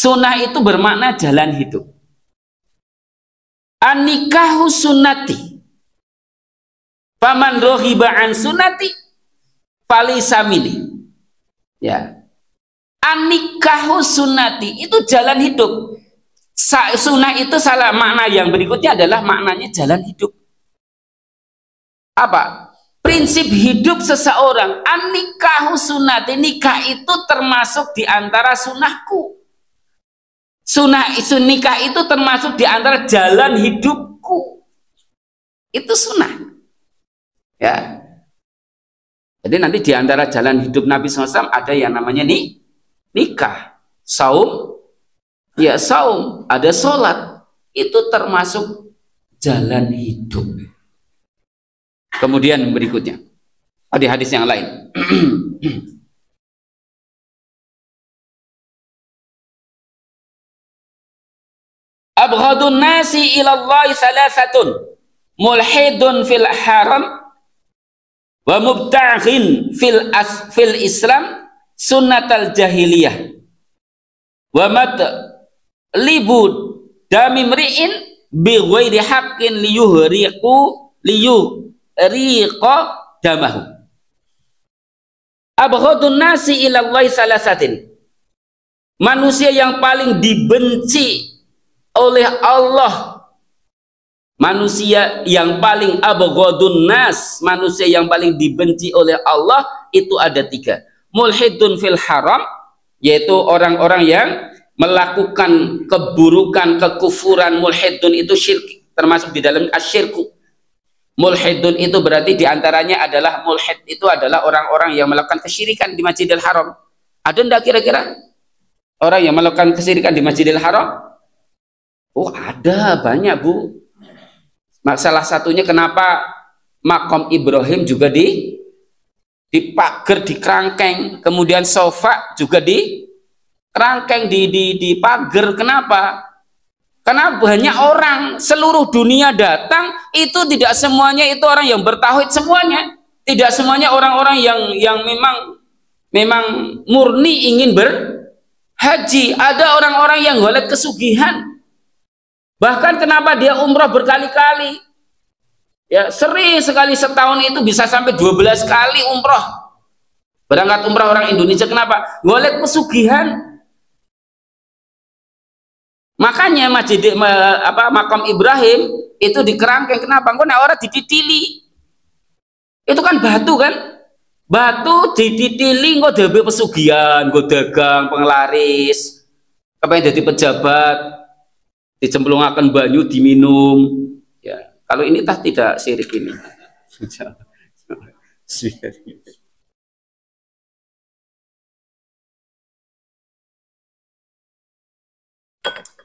Sunnah itu bermakna jalan hidup. An-nikahu sunnati. Faman rohiba an sunnati falaysa minni. Ya. An-nikahu sunnati itu jalan hidup. Sunnah itu salah makna yang berikutnya adalah maknanya jalan hidup. Apa? Prinsip hidup seseorang. An-nikahu sunnati. Nikah itu termasuk di antara sunnahku. Nikah itu termasuk di antara jalan hidupku. Itu sunnah. Ya. Jadi nanti di antara jalan hidup Nabi SAW ada yang namanya nikah. Saum, ya saum. Ada sholat. Itu termasuk jalan hidup. Kemudian berikutnya. Di hadis yang lain. Abghadun nasi ilallahi salasatun mulhidun fil haram wa mubtaghin fil islam sunnatal jahiliyah wa mat libud dami mri'in bi ghairi haqqin liyuhriqa damahu. Abghadun nasi ilallahi salasatin, manusia yang paling dibenci oleh Allah, manusia yang paling abghadun nas, manusia yang paling dibenci oleh Allah itu ada 3. Mulhidun fil haram, yaitu orang-orang yang melakukan keburukan, kekufuran. Mulhidun itu syirik, termasuk di dalam asyirku. Mulhidun itu berarti diantaranya adalah, mulhid itu adalah orang-orang yang melakukan kesyirikan di Masjidil Haram. Ada enggak kira-kira orang yang melakukan kesyirikan di Masjidil Haram? Oh ada, banyak Bu. Salah satunya kenapa makam Ibrahim juga dipager, di kerangkeng, kemudian sofa juga di kerangkeng, di pager. Kenapa? Karena banyak orang seluruh dunia datang, itu tidak semuanya itu orang yang bertauhid semuanya, tidak semuanya orang-orang yang memang murni ingin berhaji. Ada orang-orang yang golek kesugihan. Bahkan kenapa dia umrah berkali-kali? Ya, sering sekali setahun itu bisa sampai 12 kali umrah. Berangkat umrah orang Indonesia, kenapa? Golek pesugihan. Makanya makam Ibrahim itu di kerangkeng. Kenapa? Engko nek ora dititili. Itu kan batu kan? Batu dititili engko dhewe pesugihan, engko dagang, penglaris. Kepengen jadi pejabat, dicemplungaken banyu diminum. Ya, kalau ini tidak syirik ini.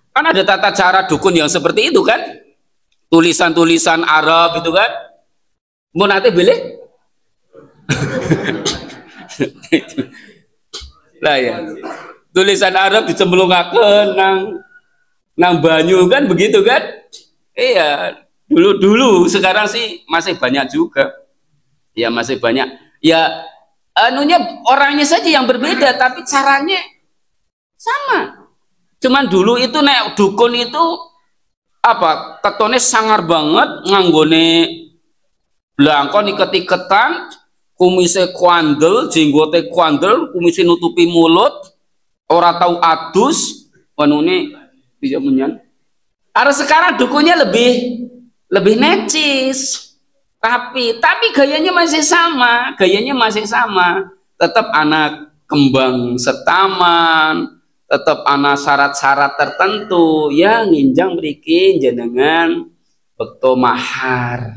Kan ada tata cara dukun yang seperti itu kan, tulisan-tulisan Arab itu kan, mau nanti boleh lah ya, tulisan Arab dicemplungaken nang banyu kan, begitu kan. Iya, dulu sekarang sih masih banyak juga ya, masih banyak ya, anunya orangnya saja yang berbeda tapi caranya sama. Cuman dulu itu nek dukun itu apa, ketone sangar banget, nganggone blangkon iket-iketan, kumise kuandel, jenggote kuandel, kumise nutupi mulut, ora tahu adus, wanune bisa menyan. Arah sekarang dukunnya lebih necis, rapi, tapi gayanya masih sama, tetap anak kembang setaman, tetap ana syarat-syarat tertentu yang nginjang mriki jenengan bekto mahar.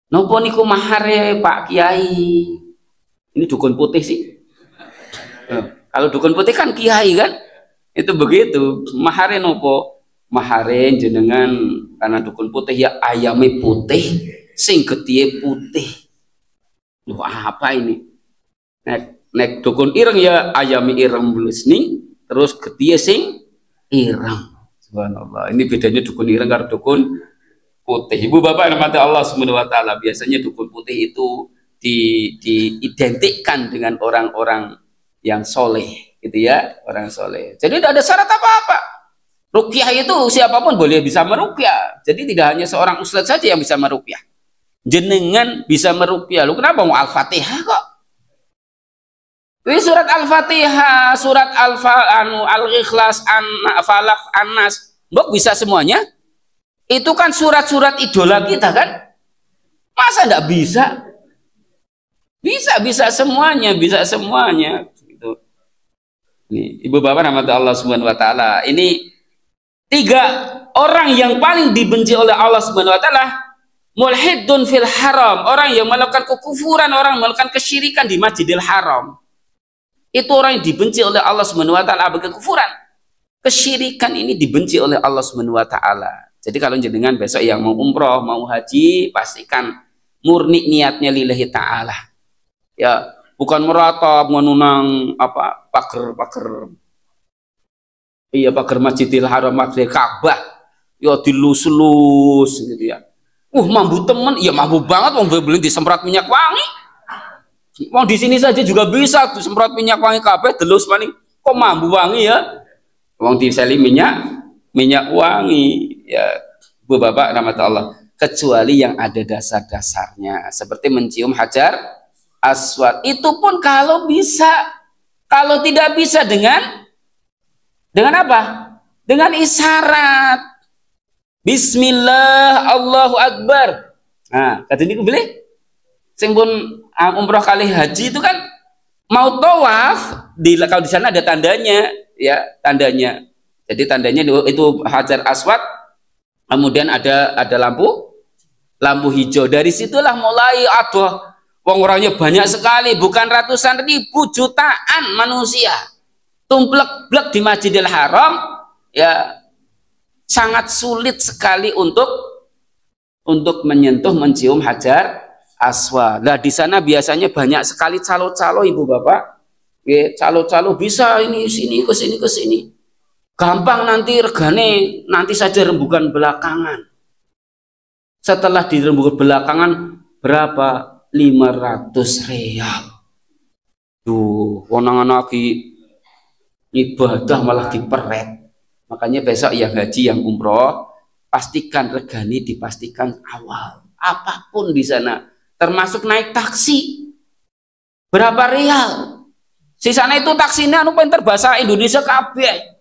Nopo niku mahar ya Pak Kiai? Ini dukun putih sih. Kalau dukun putih kan kiai kan? Itu begitu. Mahare nopo? Mahare jenengan karena dukun putih ya ayame putih, sing getihe putih. Loh apa ini? Nek dukun ireng ya ayami ireng blusning, terus getihe sing ireng. Subhanallah. Ini bedanya dukun ireng karo dukun putih. Ibu bapak rahmati Allah Subhanahu wa taala, biasanya dukun putih itu diidentikan dengan orang-orang yang soleh gitu ya, orang soleh. Jadi tidak ada syarat apa-apa. Ruqyah itu siapapun boleh bisa meruqyah. Jadi tidak hanya seorang ustadz saja yang bisa meruqyah. Jenengan bisa meruqyah. Lu kenapa mau Al-Fatihah kok? Ini surat Al-Fatihah, surat Al-Ikhlas, Falaq, An-Nas. Mbok bisa semuanya? Itu kan surat-surat idola kita kan? Masa enggak bisa? Bisa semuanya, bisa semuanya. Gitu. Ini, Ibu Bapak rahmat Allah Subhanahu wa taala. Ini 3 orang yang paling dibenci oleh Allah Subhanahu wa taala, mulhidun fil haram, orang yang melakukan kekufuran, orang yang melakukan kesyirikan di Masjidil Haram. Itu orang yang dibenci oleh Allah Subhanahu wa taala, kekufuran. Kesyirikan ini dibenci oleh Allah Subhanahu wa taala. Jadi kalau jenengan besok yang mau umroh, mau haji, pastikan murni niatnya lillahi taala. Ya, bukan meratap menunang apa pager iya pagar Masjidil Haram, pagar Ka'bah ya dilus-lus gitu ya. Mampu temen, ya mampu banget, mau beli disemprot minyak wangi. Mau di sini saja juga bisa disemprot minyak wangi kabeh delus paling. Kok mampu wangi ya? Wong diseli minyak wangi ya. Bu Bapak rahmat Allah, kecuali yang ada dasar-dasarnya seperti mencium hajar aswad. Itu pun kalau bisa. Kalau tidak bisa dengan apa? Dengan isyarat. Bismillah, Allahu Akbar. Nah, kata ini boleh. Sing pun umroh kali haji itu kan mau tawaf, kalau di sana ada tandanya, ya tandanya. Jadi tandanya itu hajar aswad, kemudian ada lampu hijau. Dari situlah mulai wong orangnya banyak sekali, bukan ratusan ribu, jutaan manusia. Tumplek-blek di Masjidil Haram, ya sangat sulit sekali untuk menyentuh, mencium hajar aswad. Nah di sana biasanya banyak sekali calo-calo Ibu Bapak, ya, calo-calo bisa ini sini ke sini, gampang nanti regane nanti saja rembukan belakangan. Setelah dirembuk belakangan berapa? 500 real. Duh, wonangan lagi ibadah malah diperet. Makanya besok yang haji, yang umroh, pastikan regani dipastikan awal. Apapun di sana, termasuk naik taksi. Berapa real? Di sana itu taksinya pinter bahasa Indonesia kabeh.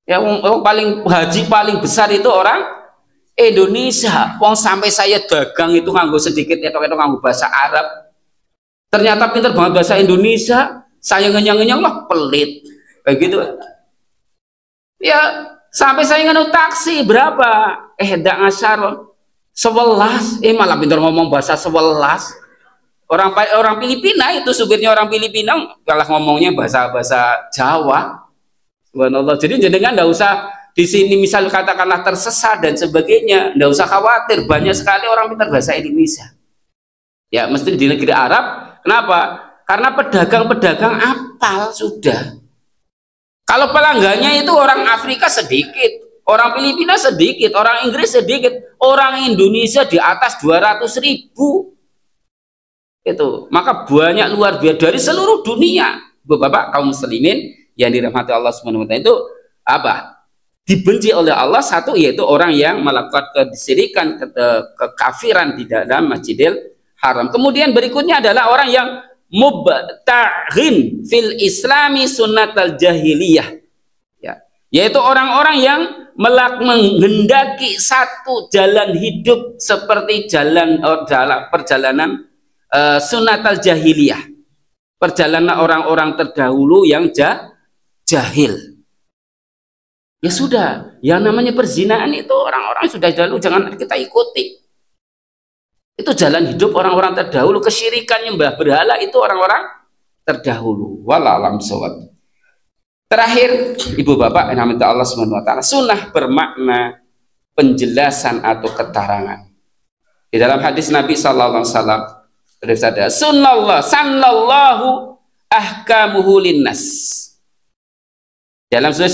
Ya, paling haji paling besar itu orang Indonesia. Wong sampai saya dagang itu nganggo sedikit ya, kalau nganggo bahasa Arab. Ternyata pinter banget bahasa Indonesia. Saya ngenyang-ngenyang lah pelit. Kayak gitu. Ya, sampai saya nganu taksi berapa? Ndak ngasar 11. Malah pintar ngomong bahasa 11. Orang Filipina itu, supirnya orang Filipina, kalah ngomongnya bahasa Jawa. Subhanallah. Jadi jenengan ndak usah di sini misal katakanlah tersesat dan sebagainya, ndak usah khawatir, banyak sekali orang pintar bahasa Indonesia. Ya, mesti di negeri Arab. Kenapa? Karena pedagang-pedagang apal sudah. Kalau pelanggannya itu orang Afrika sedikit, orang Filipina sedikit, orang Inggris sedikit, orang Indonesia di atas 200.000. Itu, maka banyak luar biasa dari seluruh dunia. Bapak kaum muslimin yang dirahmati Allah Subhanahu wa taala, itu apa? Dibenci oleh Allah, satu yaitu orang yang melakukan kesyirikan, kekafiran di dalam Masjidil Haram. Kemudian berikutnya adalah orang yang mubtaghin fil islami sunnatal jahiliyah, ya, yaitu orang-orang yang menghendaki satu jalan hidup seperti perjalanan sunnatal jahiliyah, perjalanan orang-orang terdahulu yang jahil. Ya sudah, yang namanya perzinaan itu orang-orang sudah dahulu jangan kita ikuti. Itu jalan hidup orang-orang terdahulu. Kesyirikan nyembah berhala itu orang-orang terdahulu. Wallahualam shawab. Terakhir, Ibu Bapak yang namanya Allah Subhanahu wa taala, sunnah bermakna penjelasan atau keterangan. Di dalam hadis Nabi sallallahu alaihi wasallam bersabda, "Sallallahu ahkamuhu linnas." Dalam surah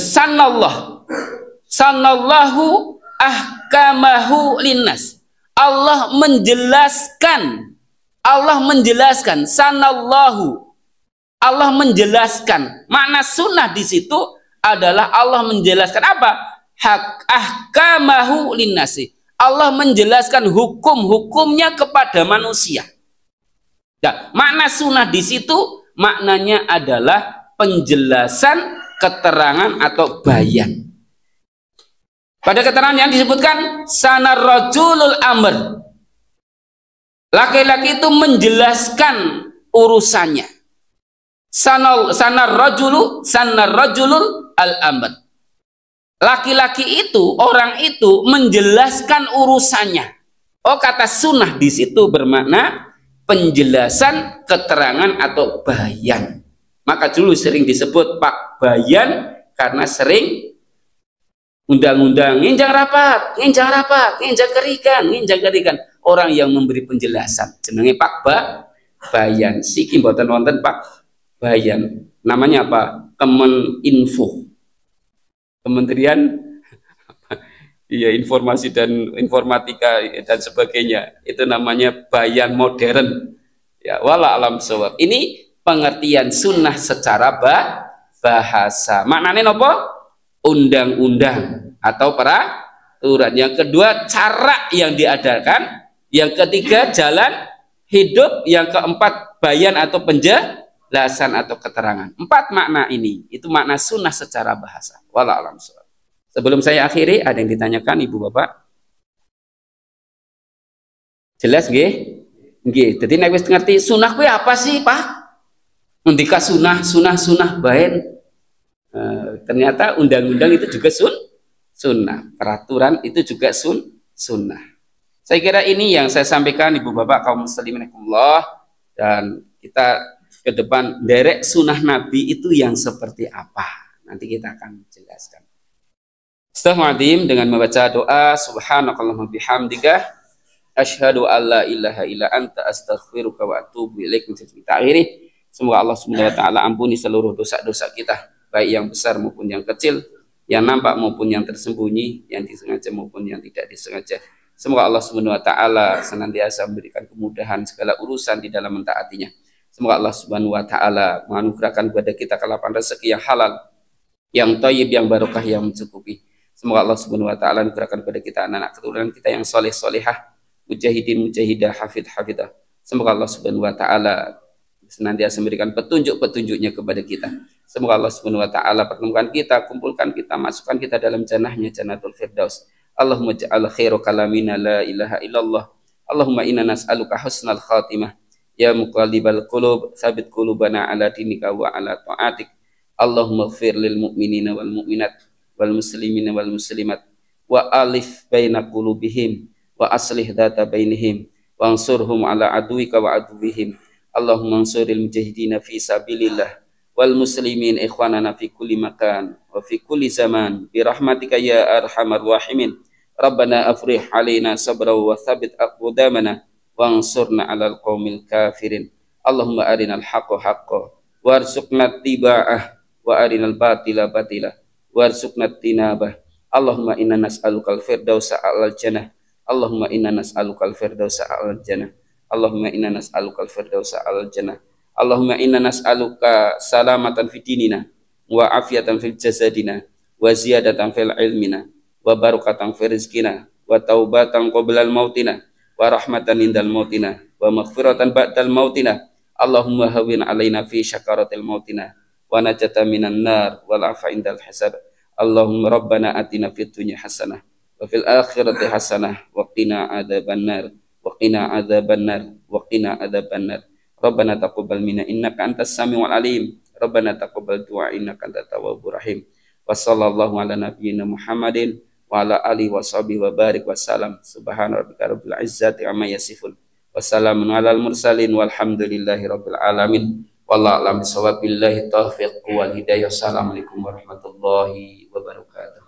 Sallallahu ahkamahu linnas. Allah menjelaskan sanallahu, Allah menjelaskan. Makna sunnah di situ adalah Allah menjelaskan apa? Hak ahkamahu linnasi. Allah menjelaskan hukum-hukumnya kepada manusia. Nah, makna sunnah di situ maknanya adalah penjelasan, keterangan atau bayan. Pada keterangan yang disebutkan sanar rajulul amr. Laki-laki itu menjelaskan urusannya. Sanar rajulul al-amr. Laki-laki itu, orang itu menjelaskan urusannya. Oh, kata sunnah di situ bermakna penjelasan, keterangan atau bayan. Maka dulu sering disebut Pak Bayan karena sering undang-undang nginjang rapat, nginjang kerikan. Orang yang memberi penjelasan jenenge Pak Bayan. Siki mboten wonten Pak Bayan. Namanya apa? Kemeninfo. Kementerian iya informasi dan informatika dan sebagainya. Itu namanya bayan modern. Ya, wala alam shawab. Ini pengertian sunnah secara bahasa. Maknanya apa? Undang-undang atau peraturan. Yang kedua, cara yang diadakan. Yang ketiga, jalan hidup. Yang keempat, bayan atau penjelasan atau keterangan. 4 makna ini. Itu makna sunnah secara bahasa. Wala alam shawab. Sebelum saya akhiri, ada yang ditanyakan Ibu Bapak? Jelas nggih? Nggih. Jadi nek wis ngerti sunnah kuwi apa sih, Pak? Mendika sunnah baen. Ternyata undang-undang itu juga sunnah. Peraturan itu juga sunnah. Saya kira ini yang saya sampaikan Ibu Bapak kaum muslimin rahimakumullah, dan kita ke depan derek sunnah Nabi itu yang seperti apa. Nanti kita akan jelaskan. Astagfirullahaladzim, dengan membaca doa subhanakallahumma bihamdika asyhadu alla ilaha illa anta astaghfiruka wa atubu ilaik. Semoga Allah Subhanahu wa taala ampuni seluruh dosa-dosa kita, baik yang besar maupun yang kecil, yang nampak maupun yang tersembunyi, yang disengaja maupun yang tidak disengaja. Semoga Allah Subhanahu wa taala senantiasa memberikan kemudahan segala urusan di dalam mentaatinya. Semoga Allah Subhanahu wa taala menganugerahkan kepada kita kelapan rezeki yang halal, yang thayyib, yang barokah, yang mencukupi. Semoga Allah Subhanahu wa taala anugerahkan kepada kita anak-anak keturunan kita yang soleh solehah, mujahidin mujahidah, hafid hafidah. Semoga Allah Subhanahu wa taala senantiasa memberikan petunjuk-petunjuknya kepada kita. Semoga Allah Subhanahu wa taala pertemukan kita, kumpulkan kita, masukkan kita dalam jannahnya, Jannatul Firdaus. Allahumma ja'al khairu kalamina la ilaha illallah. Allahumma inna nas'aluka husnal khatimah. Ya muqallibal qulub, tsabit qulubana ala dinika wa ala ta'atik. Allahumma ighfir lil mu'minina wal mu'minat wal muslimina wal muslimat wa alif baina qulubihim wa aslih dzata bainihim wa ansurhum ala aduwika wa aduwihim. Allahumma ansuril mujahidina fi sabilillah wal muslimin ikhwanana fi kulli makan wa fi kulli zaman bi rahmatika ya arhamar rahimin. Rabbana afrih alaina sabra wa thabbit aqdamana wansurna 'alal qaumil kafirin. Allahumma arinal haqqo haqqo warzuqna ittiba'ah wa arinal batila batila warzuqna tinabah. Allahumma inna nas'alukal firdausa a'lal jannah. Allahumma inna nas'alukal firdausa a'lal jannah. Allahumma inna nas'alukal firdausa a'lal jannah. Allahumma inna nas'aluka salamatan fid dinina wa afiyatan fil jasadina wa ziyadatan fil ilmina wa barakatan fil rizqina wa taubatan qoblal mautina wa rahmatan indal mautina wa maghfiratan ba'dal mautina. Allahumma hawwin alaina fi syakaratil mautina wa najata minan nar wal afa indal hisab. Allahumma rabbana atina fid dunya hasanah wa fil akhirati hasanah wa qina adzabannar wa qina adzabannar wa qina adzabannar. Rabbana taqabbal minna innaka antas samiul alim. Rabbana taqabbal du'a innaka antat tawwabur rahim. Wa sallallahu ala nabiyyina Muhammadin wa ala alihi wa sahbihi wa barik wa salam. Subhana rabbika rabbil izzati amma yasifun. Wassalamun alal mursalin walhamdulillahi rabbil alamin. Wallahu a'lam bishawab. Billahi taufiq wal hidayah. Assalamualaikum warahmatullahi wabarakatuh.